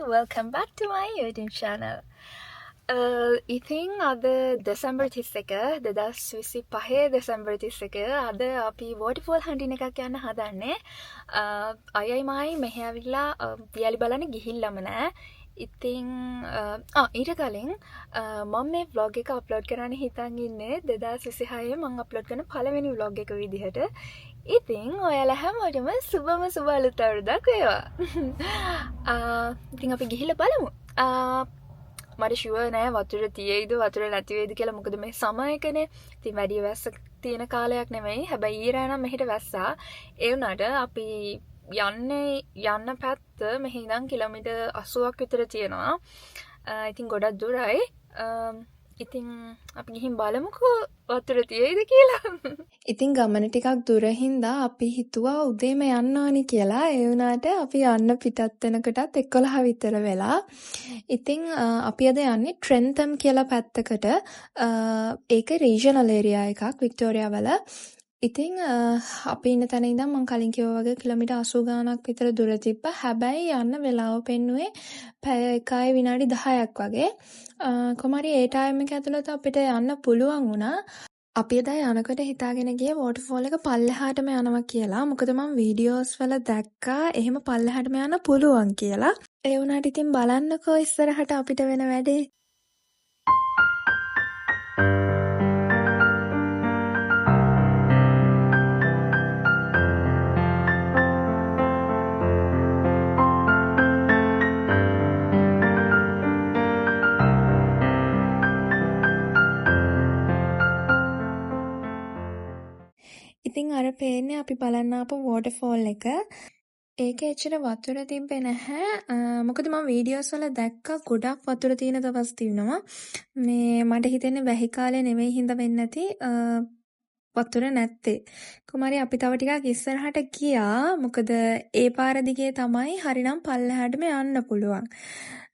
welcome back to my YouTube channel. ඉතින් අද දෙසැම්බර් 31 2025 දෙසැම්බර් 31 අද අපි වෝටර්ෆෝල් හන්ටින් එකක් යන්න හදන්නේ. අයයි මයි මෙහෙ ඇවිල්ලා පියලි බලන්න ගිහිල්ලම නෑ. ඉතින් ඊට කලින් මම මේ vlog එක අප්ලෝඩ් කරන්න හිතන් ඉන්නේ 2026 මම අප්ලෝඩ් කරන පළවෙනි vlog එක විදිහට. ඉතින් ඔයාලා හැමෝටම සුබ අලුත් අවුරුද්දක් වේවා. ඉතින් අපි ගිහිල්ලා බලමු. මට ෂුවර් නෑ වතුර තියෙයිද වතුර නැති වෙයිද කියලා. මොකද මේ සමයකනේ. ඉතින් වැඩි වැස්ස තියෙන කාලයක් නෙමෙයි. හැබැයි ඊයේ රෑ නම් මෙහෙට වැස්සා. ඒ වුණාට අපි යන්න පැත්ත මෙහි ඉඳන් කිලෝමීටර් 80ක් විතර තියෙනවා. ඉතින් ගොඩක් දුරයි. ඉතින් අපි ගිහින් බලමුකෝ වතුර තියෙයිද කියලා. ඉතින් ගමන ටිකක් දුර හින්දා අපි හිතුවා උදේම යන්න ඕනි කියලා. ඒ වුණාට අපි යන්න පිටත් වෙනකොටත් 11 විතර වෙලා. ඉතින් අපි අද යන්නේ ට්‍රෙන්තම් කියලා පැත්තකට. ඒක රීජනල් ඒරියා එකක් වික්ටෝරියා වල. ඉතින් අපි ඉන්න තැන ඉඳන් මම කලින් කිව්වා වගේ කිලෝමීටර් 80 ගාණක් විතර දුර තිබ්බා. හැබැයි යන්න වෙලාව පෙන්නුවේ පැය 1යි විනාඩි 10ක් වගේ. කොහමරි ඒ ටයිම් එක ඇතුළත අපිට යන්න පුළුවන් වුණා. අපි එදා යනකොට හිතාගෙන ගියේ වෝටර්ෆෝල් එක පල්ලෙහාටම යනවා කියලා. මොකද මම වීඩියෝස් වල දැක්කා එහෙම පල්ලෙහාටම යන්න පුළුවන් කියලා. ඒ වුණාට ඉතින් බලන්නකෝ ඉස්සරහට අපිට වෙන වැඩේ. ඉතින් අර පේන්නේ අපි බලන්න ආපු වෝටර්ෆෝල් එක. ඒකේ එච්චර වතුර තිබ්බේ නැහැ. මොකද මම වීඩියෝස් වල දැක්කා ගොඩක් වතුර තියෙන දවස් තියෙනවා. මේ මට හිතෙන්නේ වැහි කාලේ නෙවෙයි හින්දා වෙන්නේ නැති වතුර නැත්තේ. කොහමරි අපි තව ටිකක් ඉස්සරහට ගියා. මොකද ඒ පාර දිගේ තමයි හරිනම් පල්ලෙහාටම යන්න පුළුවන්.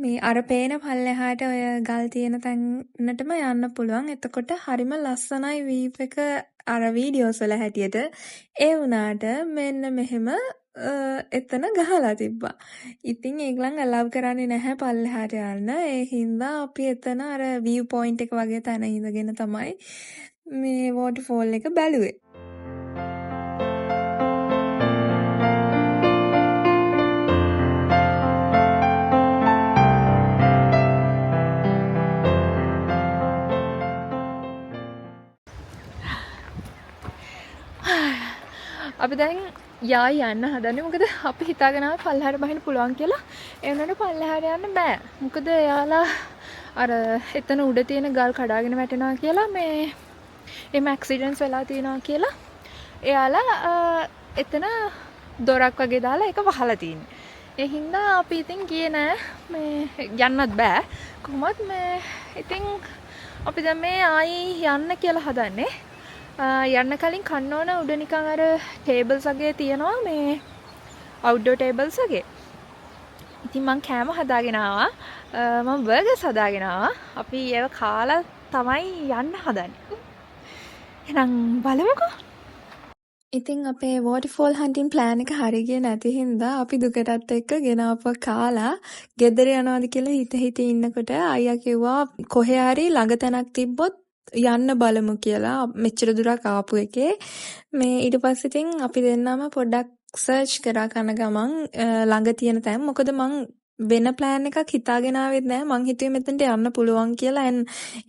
මේ අර පේන පල්ලෙහාට ඔය ගල් තියෙන තැනටම යන්න පුළුවන්. එතකොට හරිම ලස්සනයි වීව් එක අර වීඩියෝස් වල හැටියට. ඒ වුණාට මෙන්න මෙහෙම එතන ගහලා තිබ්බා. ඉතින් ඒගොල්ලන් අලව් කරන්නේ නැහැ පල්ලෙහාට යන්න. ඒ හින්දා අපි එතන අර view point එක වගේ තැන ඉඳගෙන තමයි මේ වෝටර්ෆෝල් එක බැලුවේ. අපි දැන් යන්න හදන්නේ. මොකද අපි හිතාගෙන ආවේ පල්ලෙහාට බහින්න පුළුවන් කියලා. ඒ වුණාට පල්ලෙහාට යන්න බෑ. මොකද එයාලා අර එතන උඩ තියෙන ගල් කඩාගෙන වැටෙනවා කියලා මේ එම ඇක්සිඩන්ට්ස් වෙලා තියෙනවා කියලා එයාලා එතන දොරක් වගේ දාලා ඒක වහලා තියෙන්නේ. ඒ හින්දා අපි ඉතින් ගියේ නෑ. මේ යන්නත් බෑ. කොහොමත් මේ ඉතින් අපි දැන් මේ ආයි යන්න කියලා හදන්නේ. යන්න කලින් කන්න ඕන උඩ නිකන් අර ටේබල්ස් වගේ තියෙනවා මේ අවුට්ඩෝර් ටේබල්ස් වගේ. ඉතින් මං කෑම හදාගෙන ආවා. මම බර්ගර්ස් හදාගෙන ආවා. අපි ඒව කාලා තමයි යන්න හදන්නේ. එහෙනම් බලමුකෝ. ඉතින් අපේ වෝටර්ෆෝල් හන්ටින් ප්ලෑන් එක හරි ගියේ නැති හින්දා අපි දුකටත් එක්ක ගෙනාපුවා කාලා ගෙදර යනවාද කියලා හිත ඉන්නකොට අයියා කිව්වා කොහේ හරි ළඟ තැනක් තිබ්බොත් යන්න බලමු කියලා. මෙච්චර දුරක් ආපු එකේ මේ ඊට පස්සේ ඉතින් අපි දෙන්නම පොඩ්ඩක් සර්ච් කරා කන ගමන් ළඟ තියෙන තැන්. මොකද මං වෙන ප්ලෑන් එකක් හිතාගෙන ආවෙත් නැහැ. මං හිතුවේ මෙතනට යන්න පුළුවන් කියලා.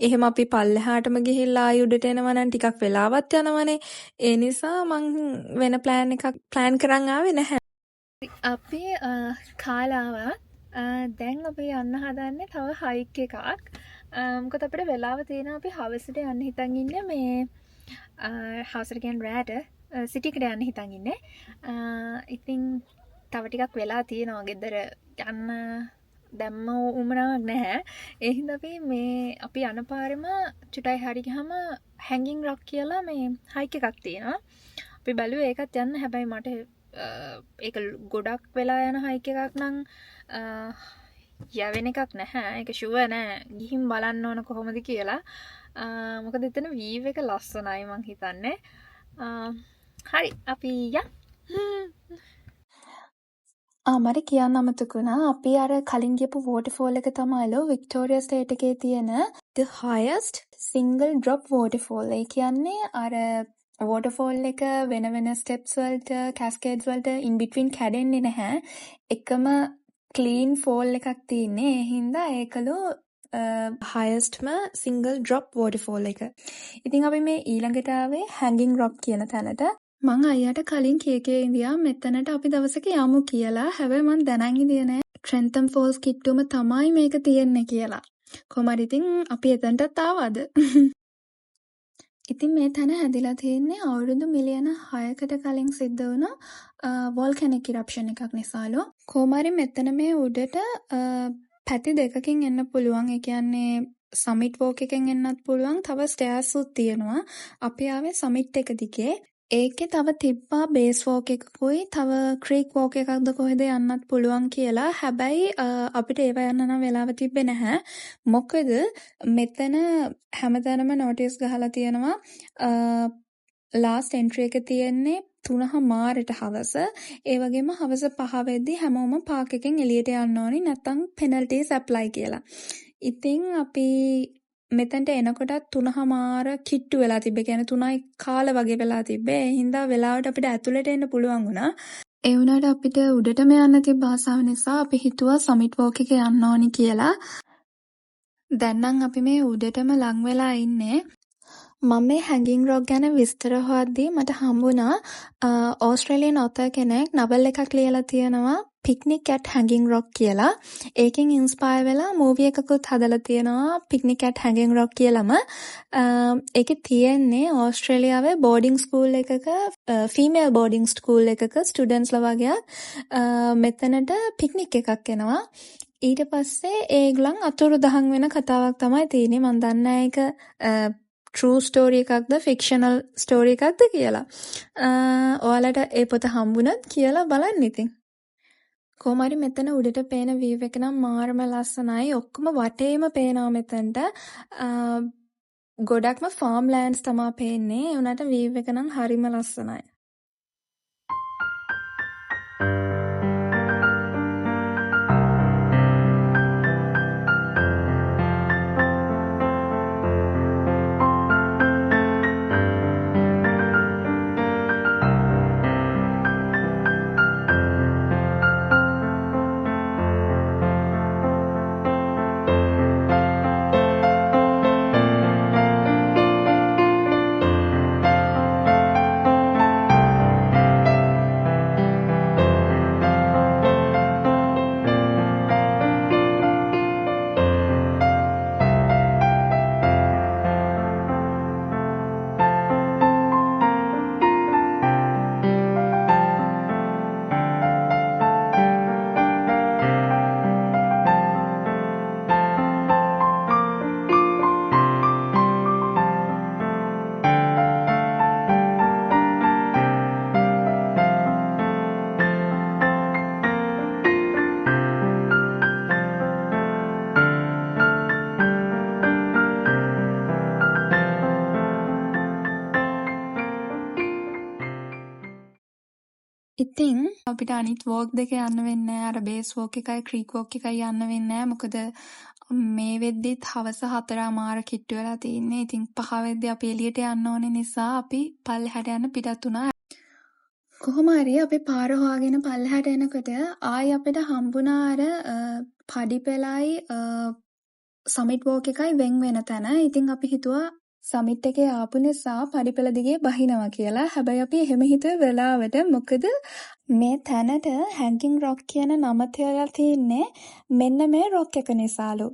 එහෙම අපි පල්ලෙහාටම ගිහිල්ලා ආයි උඩට එනවා නම් ටිකක් වෙලාවත් යනවනේ. ඒ නිසා මං වෙන ප්ලෑන් එකක් ප්ලෑන් කරන් ආවේ නැහැ. අපි කාලාවා දැන් අපි යන්න හදන්නේ තව හයික් එකක්. මොකද අපිට වෙලාව තියෙනවා. අපි හවසට යන්න හිතන් ඉන්නේ මේ හවසට කියන්නේ රෑට සිටි එකට යන්න හිතන් ඉන්නේ. ඉතින් තව ටිකක් වෙලා තියෙනවා ගෙදර යන්න දැම්ම උමනාවක් නැහැ. ඒ හින්දා අපි යන පාරෙම චුටයි හරි ගියාම හැංගින් රොක් කියලා මේ හයික් එකක් තියෙනවා. අපි බැලුවේ ඒකත් යන්න. හැබැයි මට ඒක ගොඩක් වෙලා යන හයික් එකක් නම් යවෙන එකක් නැහැ. ඒක ෂුවර් නෑ. ගිහින් බලන්න ඕන කොහොමද කියලා. මොකද එතන වීව් එක ලස්සනයි මං හිතන්නේ. හරි අපි යමු. මට කියන්න අමතක වුණා. අපි අර කලින් ගියපු waterfall එක තමයිලු වික්ටෝරියා ස්ටේට් එකේ තියෙන the highest single drop waterfall. ඒ කියන්නේ අර waterfall එක වෙන වෙන steps වලට cascades වලට in between කැඩෙන්නේ නැහැ. එකම clean fall එකක් තියෙන්නේ. ඒ හින්දා ඒකලු highestම single drop waterfall එක. ඉතින් අපි මේ ඊළඟට ආවේ hanging rock කියන තැනට. මං අයියට කලින් කිය ඉඳියා මෙතනට අපි දවසක යමු කියලා. හැබැයි මං දැනන් හිටියේ නෑ ට්‍රෙන්ටන් ෆෝල්ස් කිට්ටුවම තමයි මේක තියෙන්නේ කියලා. කොහොම හරි ඉතින් අපි එතනටත් ආවද? ඉතින් මේ තැන හැදිලා තියෙන්නේ අවුරුදු මිලියන 6කට කලින් සිද්ධ වුණ වෝල්කැනික් ඉරප්ෂන් එකක් නිසාලු. කොහොම හරි මෙතන මේ උඩට පැති දෙකකින් එන්න පුළුවන්. ඒ කියන්නේ සමිට් වෝක් එකෙන් එන්නත් පුළුවන්. තව ස්ටෑර්ස් උත් තියෙනවා. අපි ආවේ සමිට් එක දිගේ. ඒකේ තව තිබ්බා බේස් වෝක් එකකුයි තව ක්‍රීක් වෝක් එකක්ද කොහෙද යන්නත් පුළුවන් කියලා. හැබැයි අපිට ඒවා යන්න නම් වෙලාව තිබ්බේ නැහැ. මොකද මෙතන හැමතැනම නෝටිස් ගහලා තියෙනවා ලාස්ට් එන්ට්‍රි එක තියෙන්නේ 3:00ට හවස. ඒ වගේම හවස 5 වෙද්දි හැමෝම පාක් එකෙන් එළියට යන්න ඕනි. නැත්නම් පෙනල්ටිස් ඇප්ලයි කියලා. ඉතින් අපි මෙතනට එනකොටත් 3:00 කිට්ටු වෙලා තිබ්බේ. කියන්නේ 3:15 වගේ වෙලා තිබ්බේ. ඒ හින්දා වෙලාවට අපිට ඇතුළට එන්න පුළුවන් වුණා. ඒ වුණාට අපිට උඩටම යන්න තිබ්බ ආසාව නිසා අපි හිතුවා සමිට් වෝක් එක යන්න ඕනි කියලා. දැන් නම් අපි මේ උඩටම ලං වෙලා ඉන්නේ. මම මේ හැංගින් රොක් ගැන විස්තර හොයද්දී මට හම්බුණා ඕස්ට්‍රේලියානු ඔතර් කෙනෙක් නවල් එකක් ලියලා තියෙනවා පික්නික් ඇට් හැංගින් රොක් කියලා. ඒකෙන් ඉන්ස්පයර් වෙලා මූවි එකකුත් හදලා තියෙනවා පික්නික් ඇට් හැංගින් රොක් කියලාම. ඒකේ තියෙන්නේ ඕස්ට්‍රේලියාවේ බෝඩින් ස්කූල් එකක ෆීමේල් බෝඩින් ස්කූල් එකක ස්ටුඩන්ට්ස්ලා වගේක් මෙතනට පික්නික් එකක් එනවා. ඊට පස්සේ ඒගොල්ලන් අතුරුදහන් වෙන කතාවක් තමයි තියෙන්නේ. මම දන්නේ ඒක true story එකක්ද fictional story එකක්ද කියලා. ඔයාලට ඒ පොත හම්බුණත් කියලා බලන්න ඉතින්. කොහොම හරි මෙතන උඩට පේන view එක නම් මාරම ලස්සනයි. ඔක්කොම වටේම පේනවා මෙතනට. ගොඩක්ම farm lands තමයි පේන්නේ. ඒ උනාට view එක නම් හරිම ලස්සනයි. ඉතින් අපිට අනිත් වෝක් දෙක යන්න වෙන්නේ නැහැ. අර බේස් වෝක් එකයි ක්‍රීක් වෝක් එකයි යන්න වෙන්නේ නැහැ. මොකද මේ වෙද්දිත් හවස 4:00 කිට්ටු වෙලා තින්නේ. ඉතින් 5 වෙද්දි අපි එළියට යන්න ඕනේ නිසා අපි පල්ලෙහාට යන්න පිටත් වුණා. කොහොම හරි අපි පාර හොයාගෙන පල්ලෙහාට එනකොට ආයි අපිට හම්බුණා අර පඩිපෙළයි සමිට් වෝක් එකයි වෙන් වෙන තැන. ඉතින් අපි හිතුවා සමිට් එකේ ආපු නිසා පඩිපෙළ දිගේ බහිනවා කියලා. හැබැයි අපි එහෙම හිතුවේ වෙලාවට. මොකද මේ තැනට හැංගින් රොක් කියන නම තියලා තින්නේ මෙන්න මේ රොක් එක නිසාලු.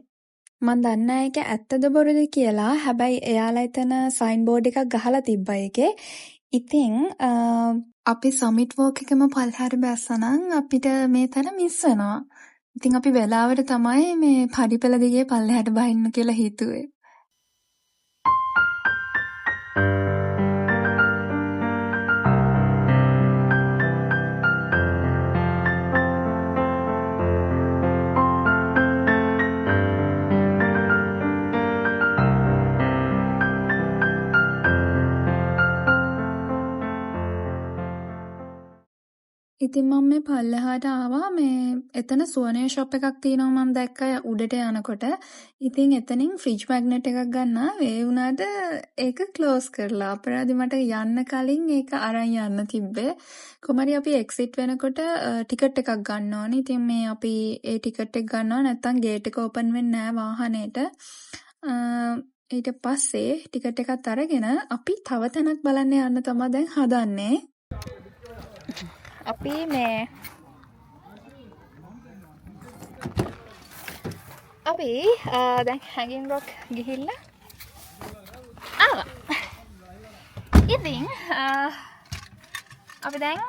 මන් දන්නේ නැහැ ඒක ඇත්තද බොරුද කියලා. හැබැයි එයාලා එතන සයින් බෝඩ් එකක් ගහලා තිබ්බා ඒකේ. ඉතින් අපි සමිට් වෝක් එකම පල්ලෙහාට බැස්සනම් අපිට මේ තැන මිස් වෙනවා. ඉතින් අපි වෙලාවට තමයි මේ පඩිපෙළ දිගේ පල්ලෙහාට බහින්න කියලා හිතුවේ. ඉතින් මම මේ පල්ලෙහාට ආවා මේ එතන සුවනේ ෂොප් එකක් තියෙනවා මම දැක්කා උඩට යනකොට. ඉතින් එතනින් ෆ්‍රිජ් මැග්නට් එකක් ගන්න ආවේ. ඒ වුණාට ඒක ක්ලෝස් කරලා. අපරාධි මට යන්න කලින් ඒක අරන් යන්න තිබ්බේ. කොහමරි අපි එක්සිට් වෙනකොට ටිකට් එකක් ගන්න ඕනේ. ඉතින් මේ අපි ඒ ටිකට් එක ගන්නවා නැත්නම් ගේට් එක ඕපන් වෙන්නේ නැහැ වාහනේට. ඊට පස්සේ ටිකට් එකත් අරගෙන අපි තව තැනක් බලන්න යන්න තමයි දැන් හදන්නේ. අපි මේ අපි දැන් හැගින් රොක් ගිහිල්ලා ආවා. ඉතින් අපි දැන්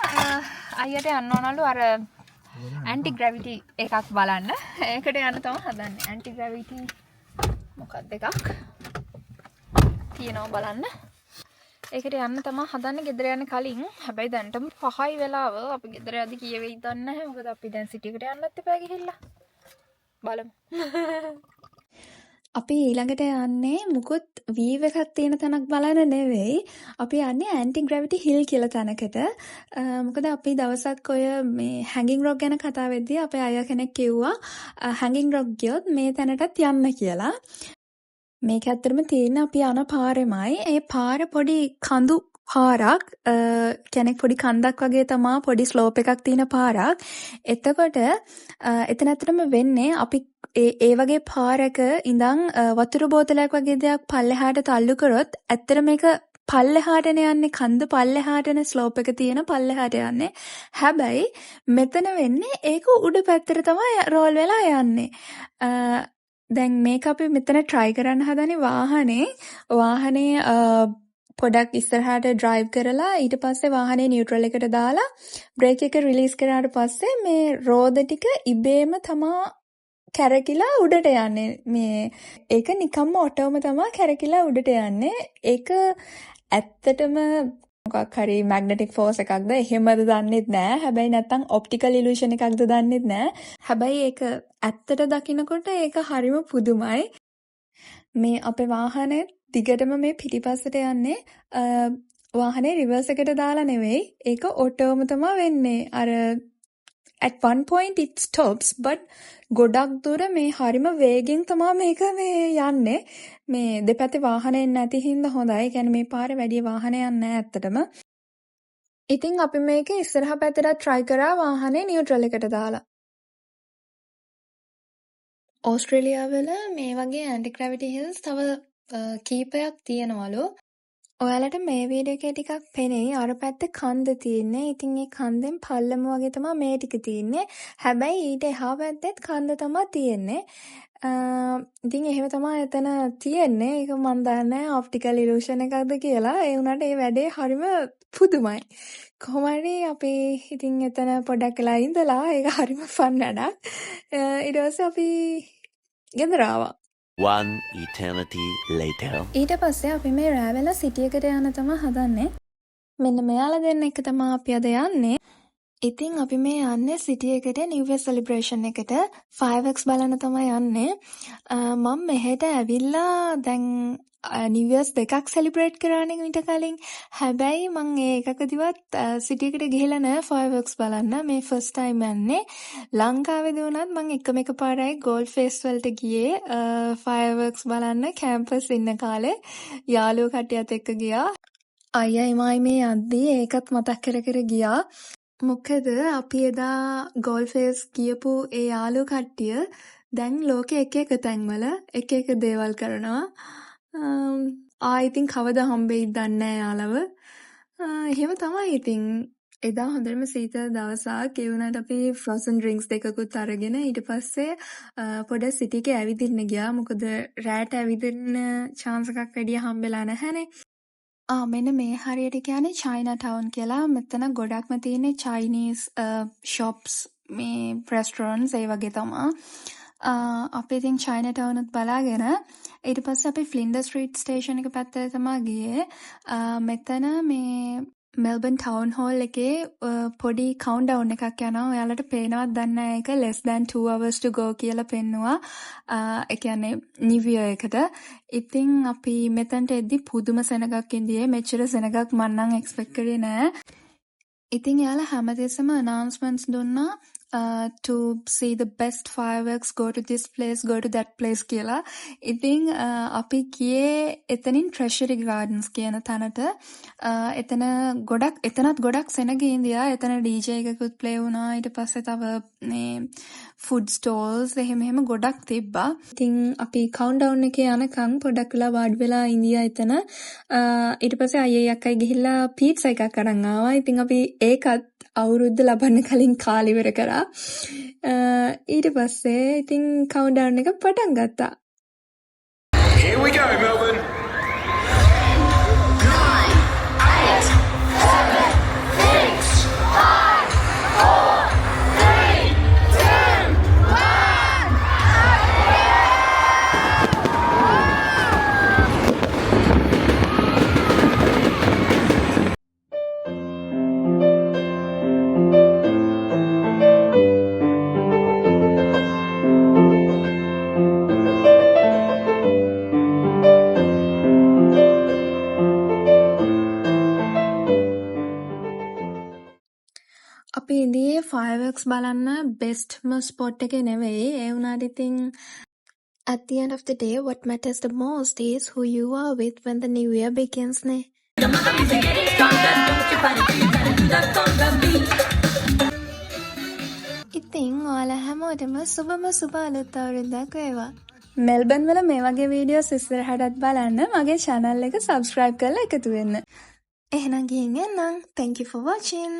අයියට යන්න ඕනලු අර ඇන්ටි ග්‍රැවිටි එකක් බලන්න. ඒකට යන්න තමයි හදන්නේ. ඇන්ටි ග්‍රැවිටි මොකක්ද එකක් තියෙනවා බලන්න. ඒකට යන්න තමයි හදන්නේ ගෙදර යන්න කලින්. හැබැයි දැන්ටම 5යි වෙලාව. අපි ගෙදර යද්දි කීය වෙයිද දන්නේ නැහැ. මොකද අපි දැන් සිටි එකට යන්නත් එපා ගිහිල්ලා. බලමු. අපි ඊළඟට යන්නේ මුකුත් වීව් එකක් තියෙන තැනක් බලන්න නෙවෙයි. අපි යන්නේ ඇන්ටි ග්‍රැවිටි හිල් කියලා තැනකට. මොකද අපි දවසක් ඔය මේ හැංගින් රොක් ගැන කතා වෙද්දී අපේ අයියා කෙනෙක් කිව්වා හැංගින් රොක් ගියොත් මේ තැනටත් යන්න කියලා. මේක ඇත්තටම තියෙන අපි යන පාරෙමයි. ඒ පාර පොඩි කඳු පාරක්. කියන්නේ පොඩි කන්දක් වගේ තමා පොඩි ස්ලෝප් එකක් තියෙන පාරක්. එතකොට එතන ඇත්තටම වෙන්නේ අපි ඒ වගේ පාරක ඉඳන් වතුර බෝතලයක් වගේ දෙයක් පල්ලෙහාට තල්ලු කරොත් ඇත්තට මේක පල්ලෙහාටනේ යන්නේ කන්ද පල්ලෙහාටනේ ස්ලෝප් එක තියෙන පල්ලෙහාට යන්නේ. හැබැයි මෙතන වෙන්නේ ඒක උඩ පැත්තට තමයි රෝල් වෙලා යන්නේ. දැන් මේක අපි මෙතන try කරන්න හදනේ වාහනේ පොඩක් ඉස්සරහට drive කරලා ඊට පස්සේ වාහනේ neutral එකට දාලා brake එක release කරාට පස්සේ මේ රෝද ටික ඉබේම තමා කැරකිලා උඩට යන්නේ. මේ ඒක නිකම්ම ඔටෝම තමා කැරකිලා උඩට යන්නේ. ඒක ඇත්තටම මොකක් හරි magnetic force එකක්ද එහෙමද දන්නෙත් නෑ. හැබැයි නැත්තම් optical illusion එකක්ද දන්නෙත් නෑ. හැබැයි ඒක ඇත්තට දකිනකොට ඒක හරිම පුදුමයි. මේ අපේ වාහනේ දිගටම මේ පිටිපස්සට යන්නේ වාහනේ රිවර්ස් එකට දාලා නෙවෙයි. ඒක ඔටෝම තමයි වෙන්නේ. අර at one point it stops but ගොඩක් දුර මේ හරිම වේගෙන් තමයි මේක මේ යන්නේ. මේ දෙපැත්තේ වාහන එන්නේ නැති හින්දා හොඳයි. ඒ කියන්නේ මේ පාරේ වැඩි වාහන යන්නේ නැහැ ඇත්තටම. ඉතින් අපි මේක ඉස්සරහ පැත්තට try කරා වාහනේ නියුට්‍රල් එකට දාලා. ඕස්ට්‍රේලියාවල මේ වගේ ඇන්ටි ග්‍රැවිටි හිල්ස් තව කීපයක් තියෙනවලු. ඔයාලට මේ වීඩියෝ එකේ ටිකක් පෙනෙයි අර පැත්තේ කන්ද තියෙන්නේ. ඉතින් ඒ කන්දෙන් පල්ලම වගේ තමයි මේ ටික තියෙන්නේ. හැබැයි ඊට එහා පැත්තෙත් කන්ද තමයි තියෙන්නේ. ඉතින් එහෙම තමයි එතන තියෙන්නේ. ඒක මන් දන්නේ ඔප්ටිකල් ඉලූෂන් එකක්ද කියලා. ඒ වුණාට ඒ වැඩේ හරිම පුදුමයි. කොහොම හරි අපි ඉතින් එතන පොඩක් වෙලා ඉඳලා ඒක හරිම ෆන් වැඩක්. ඊට පස්සේ අපි ගෙදර ආවා. One eternity later. ඊට පස්සේ අපි මේ රෑ වෙලා සිටි එකට යන්න තමයි හදන්නේ. මෙන්න මෙයාලා දෙන්න එක තමයි අපි අද යන්නේ. ඉතින් අපි මේ යන්නේ සිටි එකට New Year celebration එකට fireworks බලන්න තමයි යන්නේ. මම මෙහෙට ඇවිල්ලා දැන් New Year's දෙකක් celebrate කරානේ ඊට කලින්. හැබැයි මම ඒ එකකදීවත් සිටි එකට ගිහිලා නැහැ fireworks බලන්න. මේ first time යන්නේ. ලංකාවේදී වුණත් මම එකම එක පාරයි Gold Face වලට ගියේ fireworks බලන්න campus ඉන්න කාලේ. යාළුවෝ කට්ටියත් එක්ක ගියා. අයියයි මයි මේ යද්දී ඒකත් මතක් කර කර ගියා. මොකද අපි එදා Gold Face ගියපු ඒ යාළුවෝ කට්ටිය දැන් ලෝකේ එක එක තැන්වල එක එක දේවල් කරනවා. ඉතින් කවදා හම්බෙයිද දන්නේ නැහැ යාළුව. එහෙම තමයි ඉතින් එදා හොඳටම සීතල දවසක් ඒ වුණාට අපි frozen drinks දෙකකුත් අරගෙන ඊට පස්සේ පොඩ සිටි එකේ ඇවිදින්න ගියා. මොකද රෑට ඇවිදින්න chance එකක් වැඩිය හම්බෙලා නැහැනේ. මෙන්න මේ හරියට කියන්නේ China Town කියලා. මෙතන ගොඩක්ම තියෙන්නේ Chinese shops මේ restaurants ඒ වගේ තමයි. අපි ඉතින් China Town උත් බලාගෙන ඊට පස්සේ අපි Flinders Street station එක පැත්තට තමයි ගියේ. මෙතන මේ Melbourne Town Hall එකේ පොඩි countdown එකක් යනවා. ඔයාලට පේනවද දන්නේ නැහැ ඒක less than 2 hours to go කියලා පෙන්නුවා. ඒ කියන්නේ New Year එකට. ඉතින් අපි මෙතනට එද්දි පුදුම සෙනගක් ඉඳියේ. මෙච්චර සෙනගක් මම නම් expect කරේ නෑ. ඉතින් එයාලා හැමතිස්සෙම announcements දුන්නා to see the best fireworks, go to this place, go to that place කියලා. ඉතින් අපි ගියේ එතනින් Treasury Gardens කියන තැනට. එතනත් ගොඩක් සෙනග ඉන්දියා. එතන DJ එකකුත් play වුණා. ඊට පස්සේ තව මේ food stalls එහෙම ගොඩක් තිබ්බා. ඉතින් අපි countdown එකේ යනකම් පොඩක් වෙලා වාඩි වෙලා ඉන්දියා එතන. ඊට පස්සේ අයියේ අක්කයි ගිහිල්ලා පීට්සා එකක් අරන් ආවා. ඉතින් අපි ඒකත් අවුරුද්ද ලබන්න කලින් කාලේ ඉවර කරා. ඊට පස්සේ ඉතින් countdown එක පටන් ගත්තා. Here we go, Melbourne. අපි ඉදියේ fireworks බලන්න bestම spot එකේ නෙවෙයි. ඒ වුණාට ඉතින් at the end of the day what matters the most is who you are with when the new year begins නේ. ඉතින් ඔයාලා හැමෝටම සුබ අලුත් අවුරුද්දක් වේවා. මෙල්බන් වල මේ වගේ වීඩියෝස් ඉස්සරහටත් බලන්න මගේ channel එක subscribe කරලා එකතු වෙන්න. එහෙනම් ගිහින් එන්නම්. Thank you for watching.